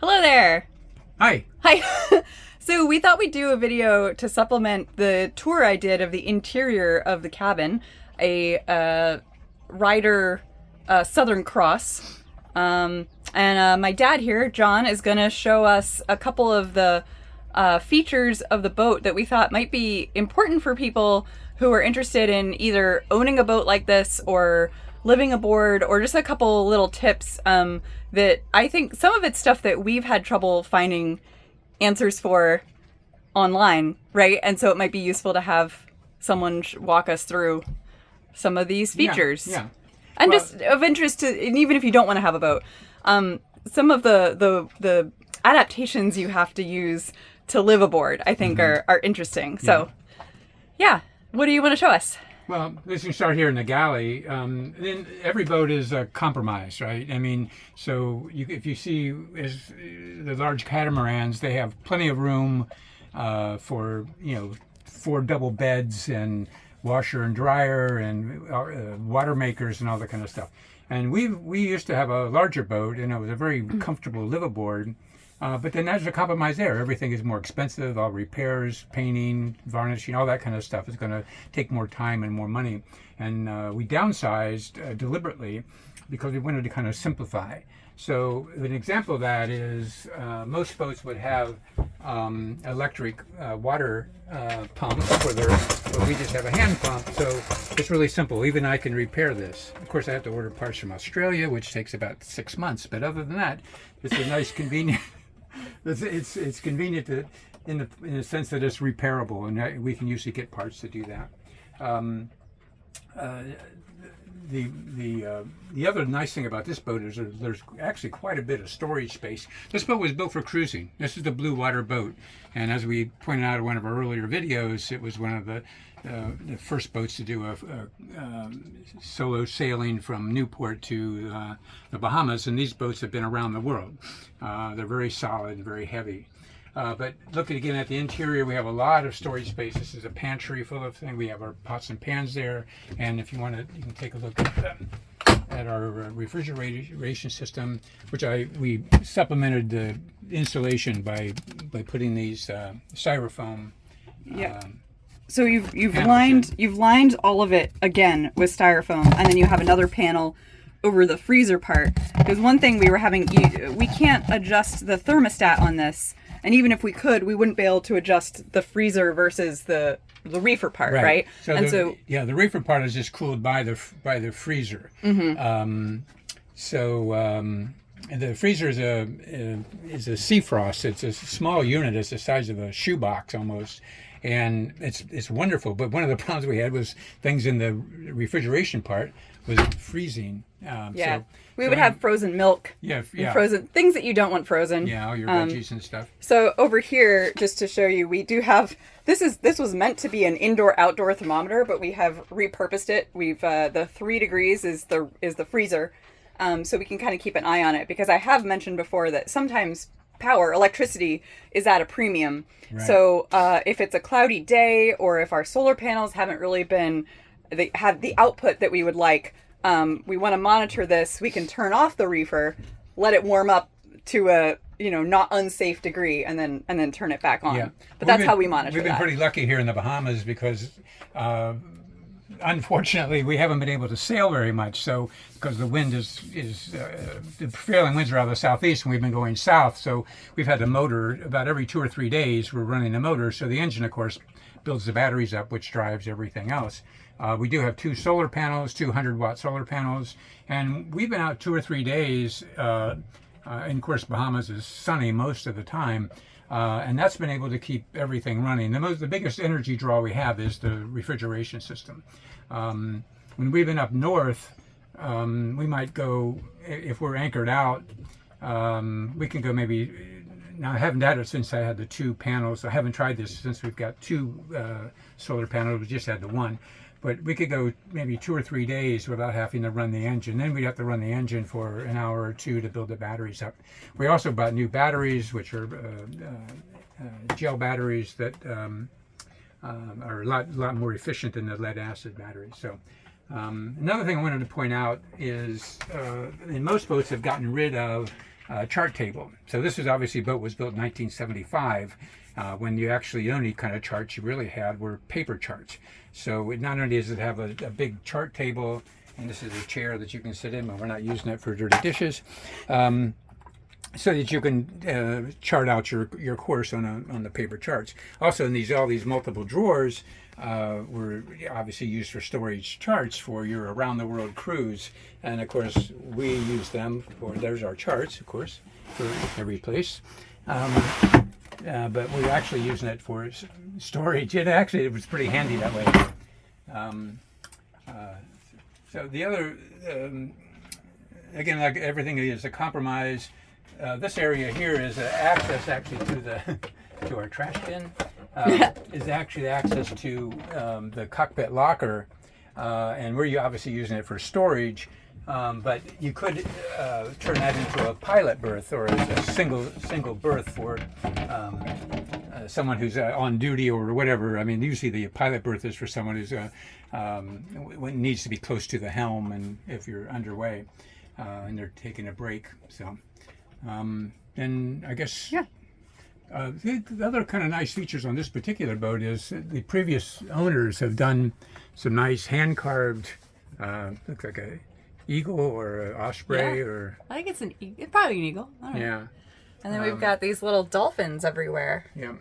Hello there. Hi. Hi. So we thought we'd do a video to supplement the tour I did of the interior of the cabin, a Ryder Southern Cross. And my dad here, John, is going to show us a couple of the features of the boat that we thought might be important for people who are interested in either owning a boat like this or living aboard, or just a couple little tips that I think some of it's stuff that we've had trouble finding answers for online, right? And so it might be useful to have someone walk us through some of these features. Yeah. And just of interest to, and even if you don't want to have a boat, some of the adaptations you have to use to live aboard, I think are interesting. So, yeah. What do you want to show us? Well, let's start here in the galley. Then every boat is a compromise, right? I mean, so if you see the large catamarans, they have plenty of room for 4 double beds and washer and dryer and water makers and all that kind of stuff. And we used to have a larger boat, and it was a very comfortable live aboard. But then there's a compromise there. Everything is more expensive. All repairs, painting, varnishing, all that kind of stuff is going to take more time and more money. And we downsized deliberately because we wanted to kind of simplify. So an example of that is most boats would have electric water pumps, but we just have a hand pump. So it's really simple. Even I can repair this. Of course, I have to order parts from Australia, which takes about 6 months. But other than that, it's a nice, convenient. It's convenient in the sense that it's repairable, and we can usually get parts to do that. The other nice thing about this boat is there's actually quite a bit of storage space. This boat was built for cruising. This is the blue water boat, and as we pointed out in one of our earlier videos, it was one of the first boats to do a solo sailing from Newport to the Bahamas, and these boats have been around the world. They're very solid and very heavy. But looking again at the interior, we have a lot of storage space. This is a pantry full of things. We have our pots and pans there, and if you want to, you can take a look at our refrigeration system, which we supplemented the insulation by putting these styrofoam. So you've lined all of it again with styrofoam, and then you have another panel over the freezer part. Because one thing we can't adjust the thermostat on this, and even if we could, we wouldn't be able to adjust the freezer versus the reefer part, right? So the reefer part is just cooled by the freezer. The freezer is a sea frost. It's a small unit. It's the size of a shoebox almost. And it's wonderful, but one of the problems we had was things in the refrigeration part was freezing. We would have frozen milk. Frozen things that you don't want frozen. Yeah, all your veggies and stuff. So over here, just to show you, we do have this was meant to be an indoor-outdoor thermometer, but we have repurposed it. We've the 3 degrees is the freezer, so we can kind of keep an eye on it, because I have mentioned before that sometimes electricity is at a premium. Right. So if it's a cloudy day, or if our solar panels haven't really have the output that we would like, we want to monitor this. We can turn off the reefer, let it warm up to a not unsafe degree, and then turn it back on. Yeah. But that's how we monitor. We've been pretty lucky here in the Bahamas because unfortunately, we haven't been able to sail very much. So, because the wind the prevailing winds are out of the southeast, and we've been going south. So, we've had the motor about every 2 or 3 days. We're running the motor. So, the engine, of course, builds the batteries up, which drives everything else. We do have 2 solar panels, 200-watt solar panels, and we've been out 2 or 3 days. And of course, Bahamas is sunny most of the time. And that's been able to keep everything running. The biggest energy draw we have is the refrigeration system. When we've been up north, we might go, if we're anchored out, we can go maybe, now I haven't had it since I had the 2 panels. I haven't tried this since we've got 2 solar panels. We just had the 1. But we could go maybe 2 or 3 days without having to run the engine. Then we'd have to run the engine for an hour or 2 to build the batteries up. We also bought new batteries, which are gel batteries that are a lot more efficient than the lead acid batteries. So another thing I wanted to point out is, and most boats have gotten rid of chart table. So this is obviously boat was built in 1975. When you actually the only kind of charts you really had were paper charts. So it not only does it have a big chart table, and this is a chair that you can sit in, but we're not using it for dirty dishes, so that you can chart out your course on the paper charts. Also, in all these multiple drawers were obviously used for storage charts for your around the world cruise, and of course we use them for. There's our charts, of course, for every place. But we're actually using it for storage. It was pretty handy that way. So the other, again, like everything is a compromise. This area here is access actually to our trash bin. Is actually access to the cockpit locker, and we're obviously using it for storage. But you could turn that into a pilot berth or a single berth for someone who's on duty or whatever. I mean, usually the pilot berth is for someone who's needs to be close to the helm, and if you're underway and they're taking a break. So, and I guess the other kind of nice features on this particular boat is the previous owners have done some nice hand carved. Looks like a eagle or an osprey or I think it's probably an eagle. I don't know. And then we've got these little dolphins everywhere. Yeah.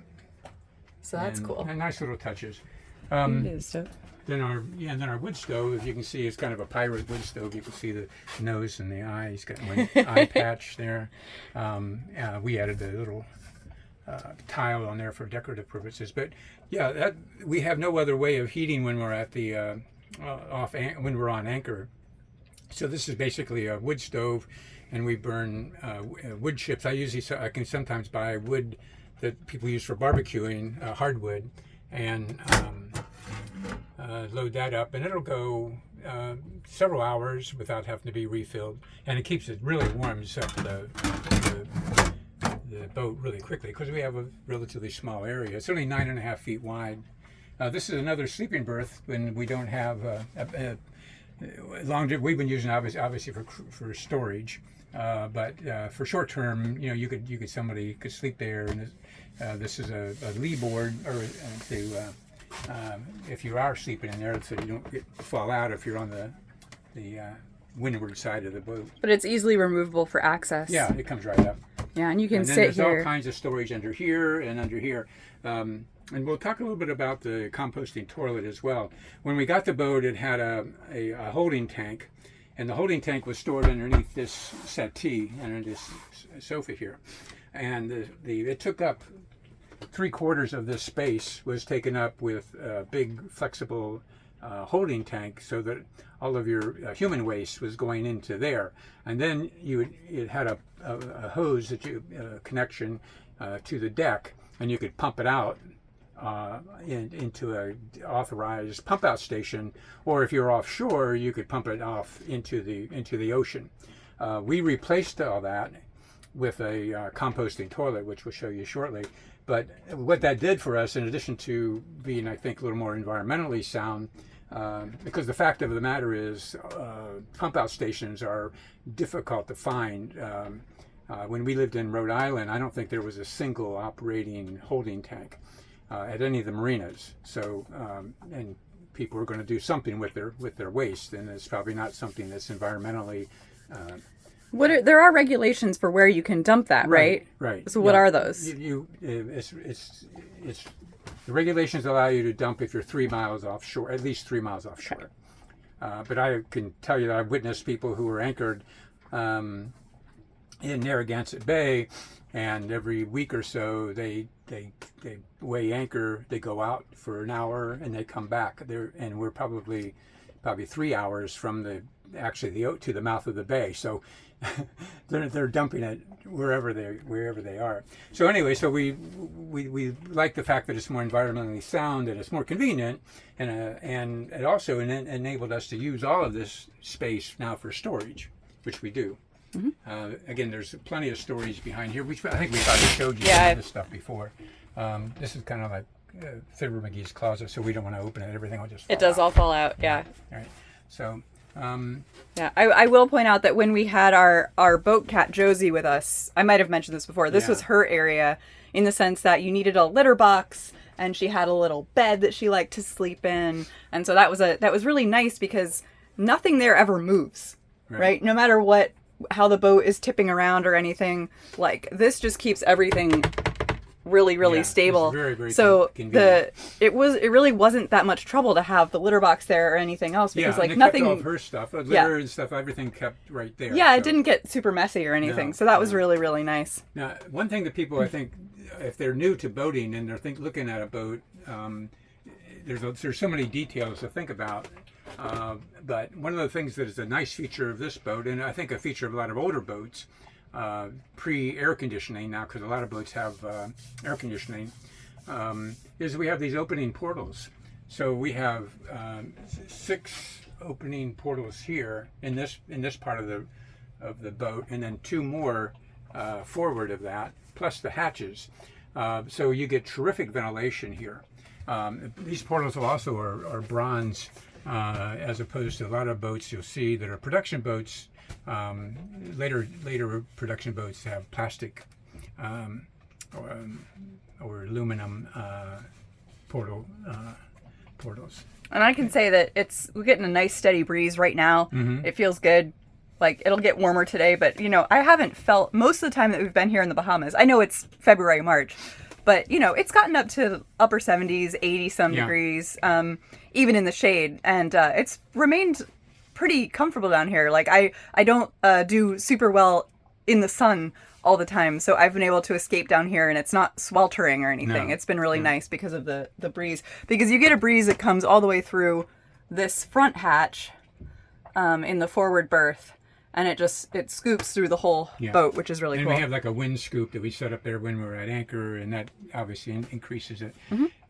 So that's cool. And nice little touches. Stuff. Then our wood stove, as you can see, is kind of a pirate wood stove. You can see the nose and the eye. He's got one eye patch there. We added a little tile on there for decorative purposes. But yeah, we have no other way of heating when we're at the when we're on anchor. So this is basically a wood stove, and we burn wood chips. I can sometimes buy wood that people use for barbecuing, hardwood, and load that up, and it'll go several hours without having to be refilled, and it keeps it really warms up the boat really quickly because we have a relatively small area. It's only 9.5 feet wide. This is another sleeping berth when we don't have we've been using obviously for storage, but for short term, somebody could sleep there, and this is a lee board or if you are sleeping in there, so you don't fall out if you're on the windward side of the boat. But it's easily removable for access. Yeah, it comes right up. Yeah, and you can sit there's here. There's all kinds of storage under here and under here. And we'll talk a little bit about the composting toilet as well. When we got the boat, it had a holding tank, and the holding tank was stored underneath this settee, under this sofa here. And it took up 3/4 of this space was taken up with a big flexible holding tank, so that all of your human waste was going into there. And then it had a hose that connection to the deck, and you could pump it out into a authorized pump out station, or if you're offshore, you could pump it off into the ocean. We replaced all that with a composting toilet, which we'll show you shortly. But what that did for us, in addition to being, I think, a little more environmentally sound, because the fact of the matter is pump out stations are difficult to find. When we lived in Rhode Island, I don't think there was a single operating holding tank at any of the marinas. So, and people are going to do something with their waste, and it's probably not something that's environmentally. There are regulations for where you can dump that, right? Right. So what are those? It's the regulations allow you to dump if you're 3 miles offshore, at least 3 miles offshore. Okay. But I can tell you that I've witnessed people who were anchored in Narragansett Bay, and every week or so they weigh anchor, they go out for an hour, and they come back. And we're probably 3 hours from to the mouth of the bay. So they're dumping it wherever they are. So anyway, so we like the fact that it's more environmentally sound and it's more convenient, and it also enabled us to use all of this space now for storage, which we do. Mm-hmm. Again, there's plenty of storage behind here. I think we probably showed you some of this stuff before. This is kind of like Fibber McGee's closet, so we don't want to open it. Everything will just fall It does out. all fall out, yeah. All right. So Yeah, I will point out that when we had our boat cat Josie with us, I might have mentioned this before. This was her area in the sense that you needed a litter box, and she had a little bed that she liked to sleep in, and so that was really nice because nothing there ever moves, right? No matter how the boat is tipping around or anything, like this just keeps everything really stable. Very, very so convenient. it really wasn't that much trouble to have the litter box there or anything else because like and it nothing kept all of her stuff, litter and stuff, everything kept right there. Yeah, so. it didn't get super messy or anything. So that was really nice. Now, one thing that people, I think, if they're new to boating and they're looking at a boat, there's so many details to think about. But one of the things that is a nice feature of this boat, and I think a feature of a lot of older boats, pre-air conditioning now, because a lot of boats have air conditioning, is we have these opening portals. So we have 6 opening portals here in this part of the boat, and then 2 more forward of that, plus the hatches. So you get terrific ventilation here. These portals also are bronze, as opposed to a lot of boats you'll see that are production boats. Later production boats have plastic or aluminum portals. And I can say that we're getting a nice steady breeze right now. It feels good. Like it'll get warmer today, but I haven't felt most of the time that we've been here in the Bahamas. I know it's February, March, but it's gotten up to upper 70s, 80 some degrees, even in the shade, and it's remained pretty comfortable down here. Like I don't do super well in the sun all the time, so I've been able to escape down here, and it's not sweltering or anything. It's been really nice because of the breeze. Because you get a breeze that comes all the way through this front hatch in the forward berth, and it scoops through the whole boat, which is really cool. And we have like a wind scoop that we set up there when we're at anchor, and that obviously increases it.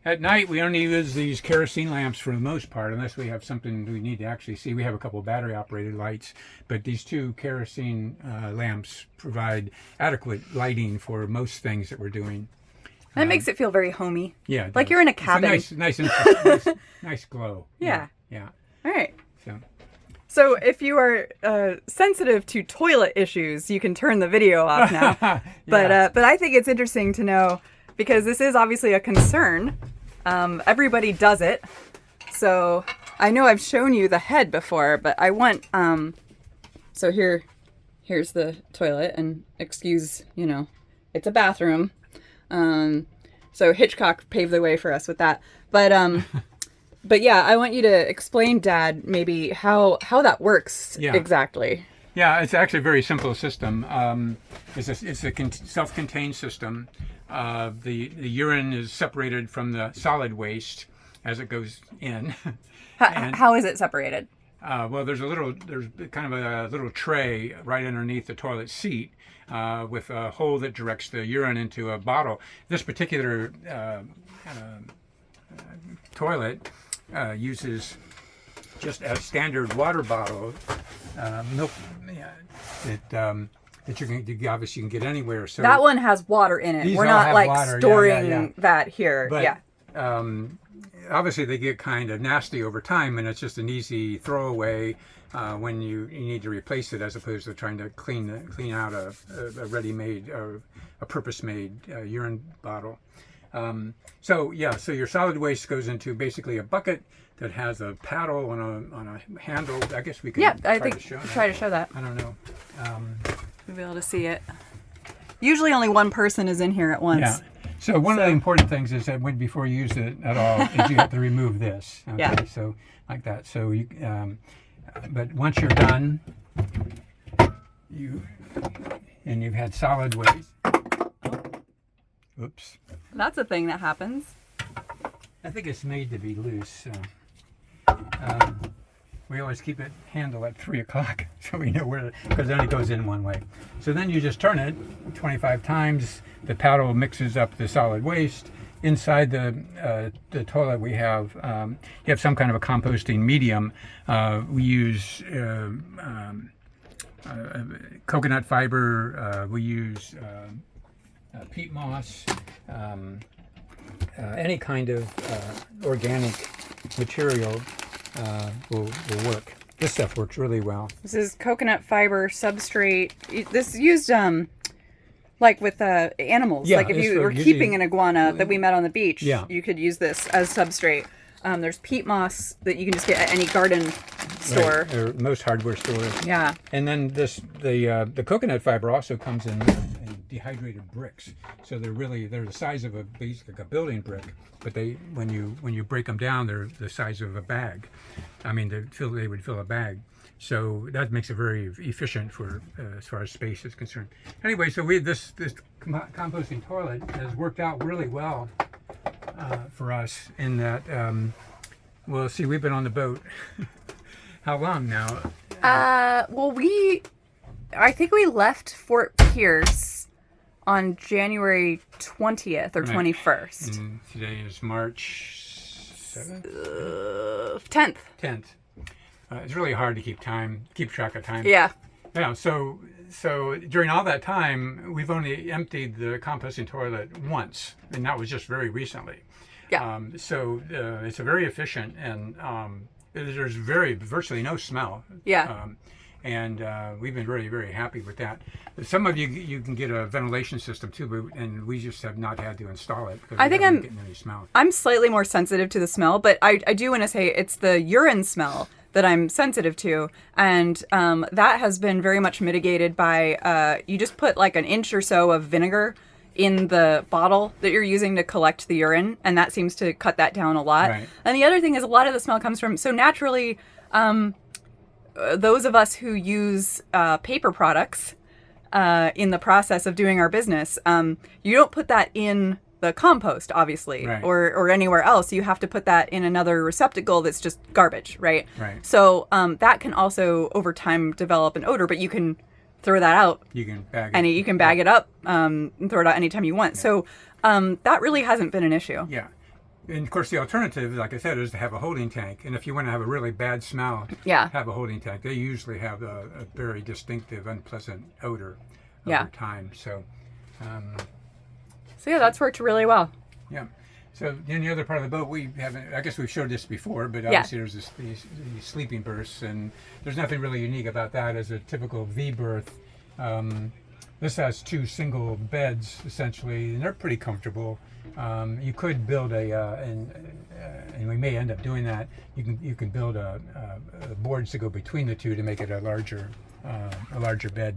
At night, we only use these kerosene lamps for the most part, unless we have something we need to actually see. We have a couple of battery-operated lights, but these 2 kerosene lamps provide adequate lighting for most things that we're doing. And it makes it feel very homey. Yeah, like you're in a cabin. It's a nice glow. Yeah. Yeah. All right. So. So if you are sensitive to toilet issues, you can turn the video off now. But I think it's interesting to know, because this is obviously a concern. Everybody does it. So I know I've shown you the head before, but I want, so here's the toilet, and excuse, it's a bathroom. So Hitchcock paved the way for us with that. But yeah, I want you to explain, Dad, maybe how that works exactly. Yeah, it's actually a very simple system. It's a self-contained system. The urine is separated from the solid waste as it goes in. How is it separated? Well, there's kind of a little tray right underneath the toilet seat with a hole that directs the urine into a bottle. This particular toilet uses just a standard water bottle, milk, that you can get anywhere. So that one has water in it. We're not like water. Storing that here. But, obviously they get kind of nasty over time, and it's just an easy throwaway when you need to replace it, as opposed to trying to clean out a ready-made or a purpose-made urine bottle. So your solid waste goes into basically a bucket that has a paddle on a handle. I guess we can try to show that. I don't know. You'll be able to see it. Usually only one person is in here at once. Yeah. So one of the important things is that before you use it at all, is you have to remove this. Okay? Yeah. So like that. So you, but once you're done, you've had solid waste. Oops. That's a thing that happens. I think it's made to be loose. So, we always keep it handle at 3 o'clock so we know where, because then it goes in one way. So then you just turn it 25 times. The paddle mixes up the solid waste. Inside the toilet we have you have some kind of a composting medium. We use coconut fiber. We use peat moss. Any kind of organic material will work. this stuff works really well. This is coconut fiber substrate. This is used like with animals. Yeah, like if it's you for were usually- keeping an iguana that we met on the beach, Yeah. you could use this as substrate. There's peat moss that you can just get at any garden store. Right, or most hardware stores. Yeah. And then the coconut fiber also comes in dehydrated bricks. So they're the size of basically like a building brick, but when you break them down, they're the size of a bag. I mean, they would fill a bag. So that makes it very efficient for as far as space is concerned. Anyway, so this composting toilet has worked out really well for us in that. Well, see, we've been on the boat. How long now? Well, I think we left Fort Pierce on January 20th or 21st. And today is March 7th? 10th. 10th. It's really hard to keep track of time. Yeah. Yeah, so during all that time, we've only emptied the composting toilet once, and that was just very recently. Yeah. So it's a very efficient, and there's virtually no smell. Yeah. And we've been very, very happy with that. Some of you can get a ventilation system too, and we just have not had to install it because I think haven't getting any smell. I'm slightly more sensitive to the smell, but I do want to say it's the urine smell that I'm sensitive to, and that has been very much mitigated by you just put like an inch or so of vinegar in the bottle that you're using to collect the urine, and that seems to cut that down a lot. Right. And the other thing is a lot of the smell comes from, so naturally, those of us who use paper products in the process of doing our business, you don't put that in the compost, obviously, Right. or anywhere else. You have to put that in another receptacle that's just garbage, right? Right. So that can also, over time, develop an odor, but you can throw that out. You can bag it. And you can bag it up and throw it out anytime you want. So that really hasn't been an issue. Yeah. And of course, the alternative, like I said, is to have a holding tank. And if you want to have a really bad smell, Yeah. have a holding tank. They usually have a very distinctive, unpleasant odor Yeah. over time. So, So yeah, that's worked really well. yeah. So in the other part of the boat, we haven't. I guess we've showed this before, but Yeah. obviously there's these sleeping berths, and there's nothing really unique about that as a typical V berth. This has two single beds essentially, and they're pretty comfortable. You could build and we may end up doing that. You can build boards to go between the two to make it a larger bed.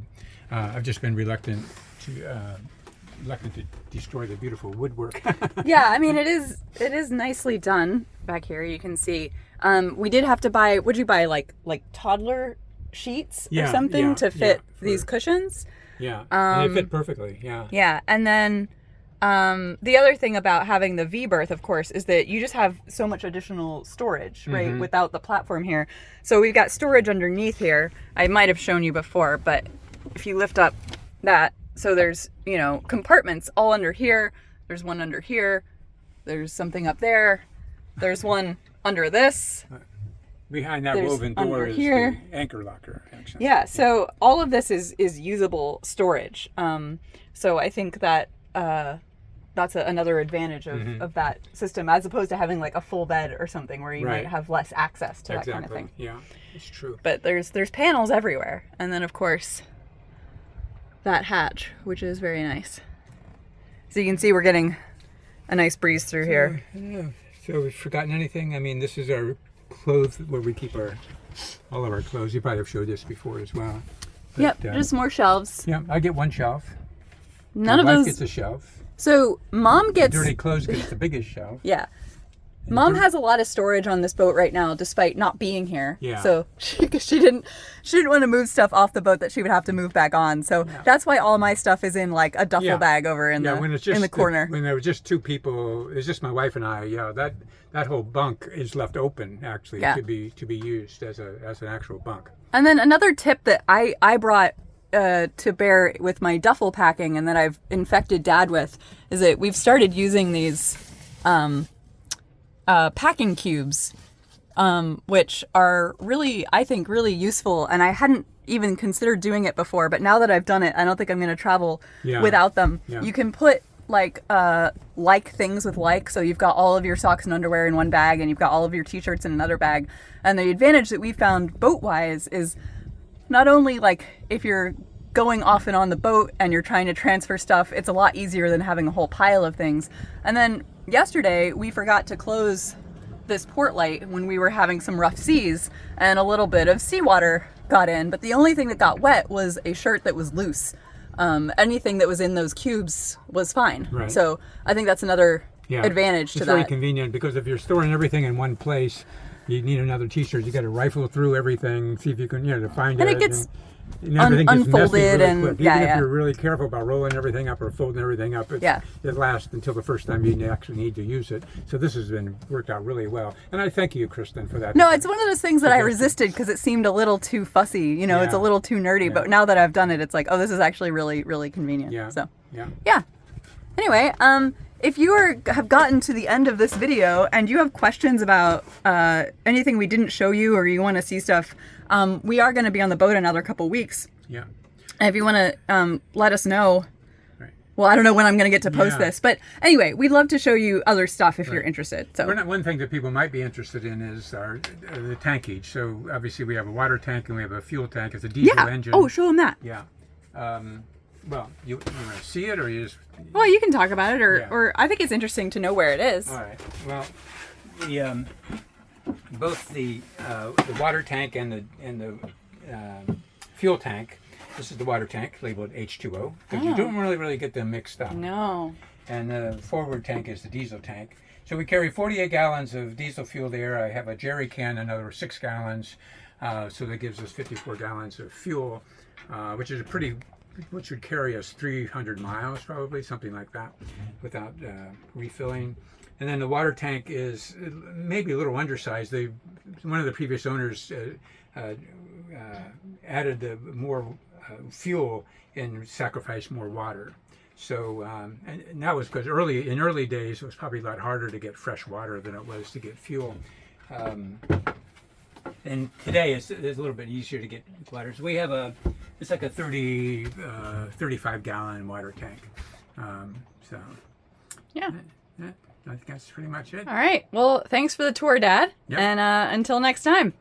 I've just been reluctant to destroy the beautiful woodwork. Yeah, I mean it is nicely done back here. You can see. We did have to buy. Would you buy like toddler sheets or Yeah, something yeah, to fit yeah, these cushions? Yeah, and they fit perfectly. Yeah. Yeah, and then the other thing about having the V berth, of course, is that you just have so much additional storage, right, Mm-hmm. without the platform here. So we've got storage underneath here. I might have shown you before, but if you lift up that, so there's, compartments all under here. There's one under here. There's something up there. There's one under this. Behind that There's woven door under is here. the anchor locker, actually. Yeah, so all of this is usable storage. So I think that that's another advantage of that system, as opposed to having like a full bed or something where you Right. might have less access to Exactly. that kind of thing. Yeah, it's true. But there's panels everywhere, and then of course that hatch, which is very nice. So you can see we're getting a nice breeze through here. Yeah. So we've forgotten anything? I mean, this is our clothes where we keep all of our clothes. You probably have showed this before as well. But, Yep, just more shelves. yeah, I get one shelf. None My of wife those. gets a shelf. So mom gets. Dirty clothes gets the biggest shelf. Yeah. Mom has a lot of storage on this boat right now, despite not being here. Yeah. So she didn't want to move stuff off the boat that she would have to move back on. So that's why all my stuff is in like a duffel Yeah. bag over in When it's the just corner. when there were just two people, it's just my wife and I. Yeah, that whole bunk is left open actually Yeah. to be used as an actual bunk. And then another tip that I brought to bear with my duffel packing, and that I've infected Dad with, is that we've started using these packing cubes, which are really, I think, really useful. And I hadn't even considered doing it before, but now that I've done it, I don't think I'm going to travel Yeah. without them. Yeah. You can put like things with like, so you've got all of your socks and underwear in one bag, and you've got all of your t-shirts in another bag. And the advantage that we found boat-wise is not only like if you're going off and on the boat and you're trying to transfer stuff, it's a lot easier than having a whole pile of things. And then yesterday we forgot to close this port light when we were having some rough seas, and a little bit of seawater got in, but the only thing that got wet was a shirt that was loose. Anything that was in those cubes was fine. Right. So I think that's another advantage to that. It's very convenient, because if you're storing everything in one place, you need another t-shirt. You got to rifle through everything, see if you can, to find and it. it gets and everything gets unfolded messy really and quick. Even if you're really careful about rolling everything up or folding everything up, it lasts until the first time you actually need to use it. So this has been worked out really well, and I thank you, Kristen, for that. No, it's one of those things that I resisted because it seemed a little too fussy. It's a little too nerdy. But now that I've done it, it's like, oh, this is actually really, really convenient. Yeah. So yeah. Anyway, if you have gotten to the end of this video and you have questions about anything we didn't show you, or you want to see stuff, we are going to be on the boat another couple weeks. Yeah. And if you want to let us know, well, I don't know when I'm going to get to post this, but anyway, we'd love to show you other stuff if you're interested. So one thing that people might be interested in is the tankage. So obviously we have a water tank and we have a fuel tank. It's a diesel engine. Oh, show them that. Yeah. Well, you want to see it, or you just... Well, you can talk about it, or I think it's interesting to know where it is. All right. Well, both the water tank and the fuel tank. This is the water tank, labeled H2O, because you don't really get them mixed up. No. And the forward tank is the diesel tank. So we carry 48 gallons of diesel fuel there. I have a jerry can, another 6 gallons. So that gives us 54 gallons of fuel, which would carry us 300 miles, probably, something like that, without refilling. And then the water tank is maybe a little undersized. One of the previous owners added more fuel and sacrificed more water. So, and that was because in early days, it was probably a lot harder to get fresh water than it was to get fuel. And today it's a little bit easier to get water. So we have it's like a 35 gallon water tank. So yeah, I think that's pretty much it. All right. Well, thanks for the tour, Dad. Yep. And until next time.